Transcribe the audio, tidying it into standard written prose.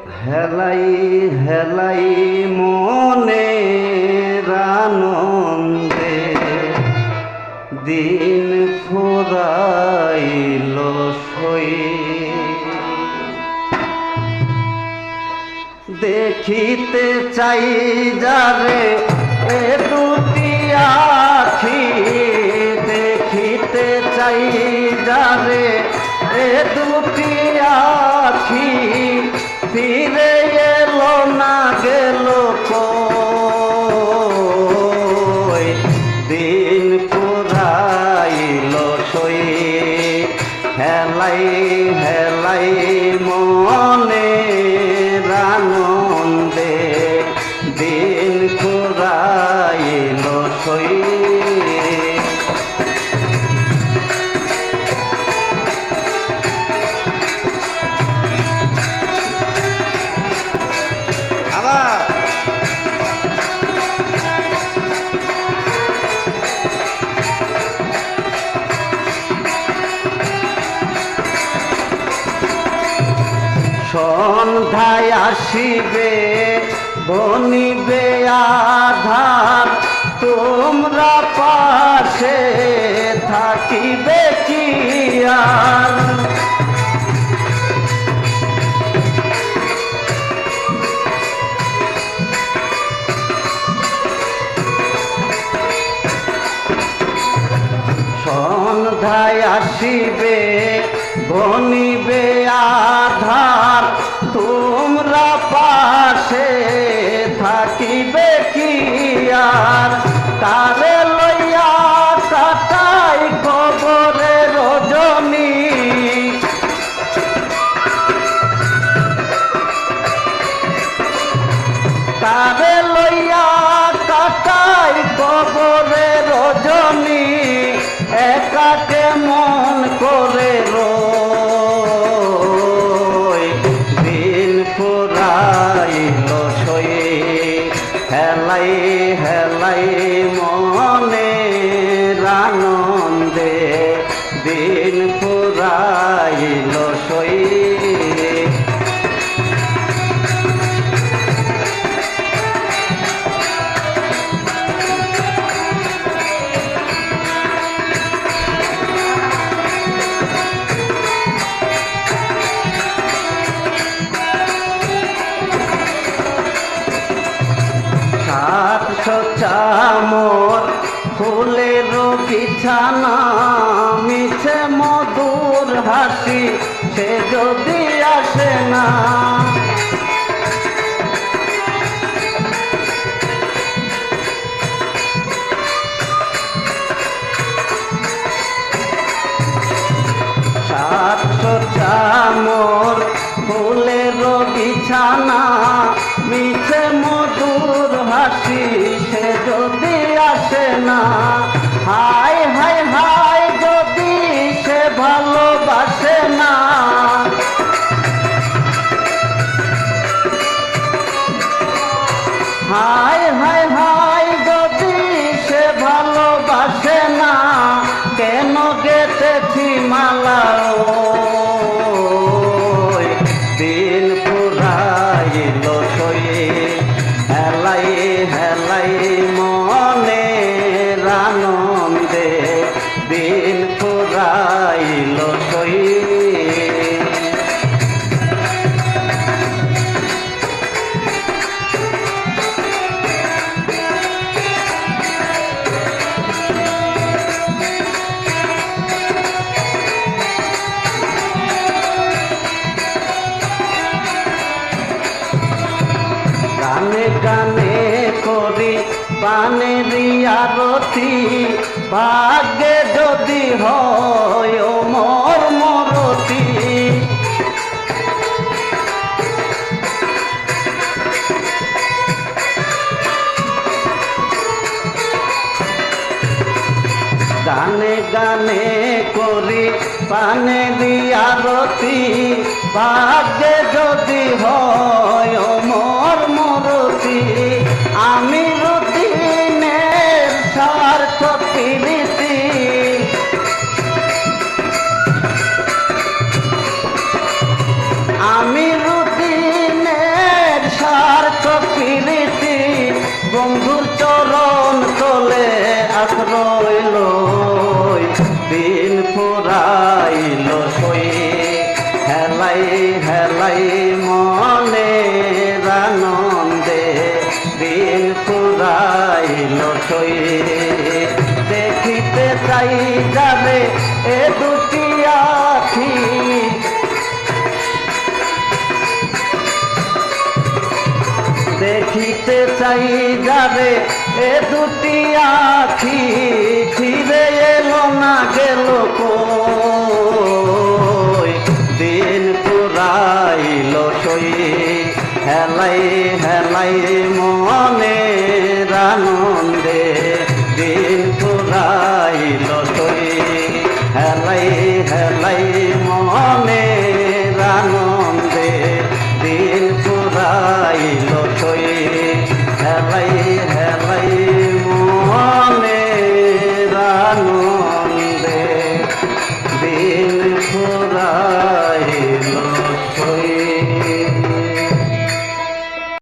হেলাই হেলাই মনে আনন্দে দিন ফুরাইল সই। দেখিতে চাই যারে এ দুটি আখি, দেখিতে চাই যারে এ দুটি আখি, ফিরে এলো না গেল কই, দিন পুরাইল সই। হেলাই হেলাই মনে আনন্দে দিন পুরাইল সই। সন্ধ্যায় আসিবে বনিবে আধার, তোমরা পাশে থাকিবে কি আর। সন্ধ্যায় আসিবে বনিবে আধার, তোমরা পাশে থাকিবে কি আর। তারে লইয়া কাটাই কবরে রজনী, তারে লইয়া কাটাই কবরে রজনী, একা কেমন করে রই, দিন ফুরাইল সই। হেলাই হেলাই মনে আনন্দে দিন ফুরাইল সই। চামর ফুলের বিছানা, মিছে মধুর হাসি সে যদি আসে না। সাতশো চামর ফুলের বিছানা, মিছে মধুর হাসি সে যদি আসে না। হাই হাই হাই যদি সে ভালোবাসে না, হাই হাই হাই যদি সে ভালোবাসে না, কেন গেতেছি মালা দিন পুরাইল সই। হেলাই হেলাই মনে আনন্দে দিন পুরাইল সই। গানে গানে করি পানের আরতি, ভাগ্যে যদি হয় মোর মরতি। গানে গানে করি পানের আরতি, ভাগ্যে যদি হয় মোর মরতি। আমি রুদিনের স্বার্থ প্রীতি, আমি রুদিনের দেখিতে চাই যারে এ দুটি আখি ফিরে এলো না গেল কই দিন পুরাইল সই হেলাই হেলাই মনের আনন্দে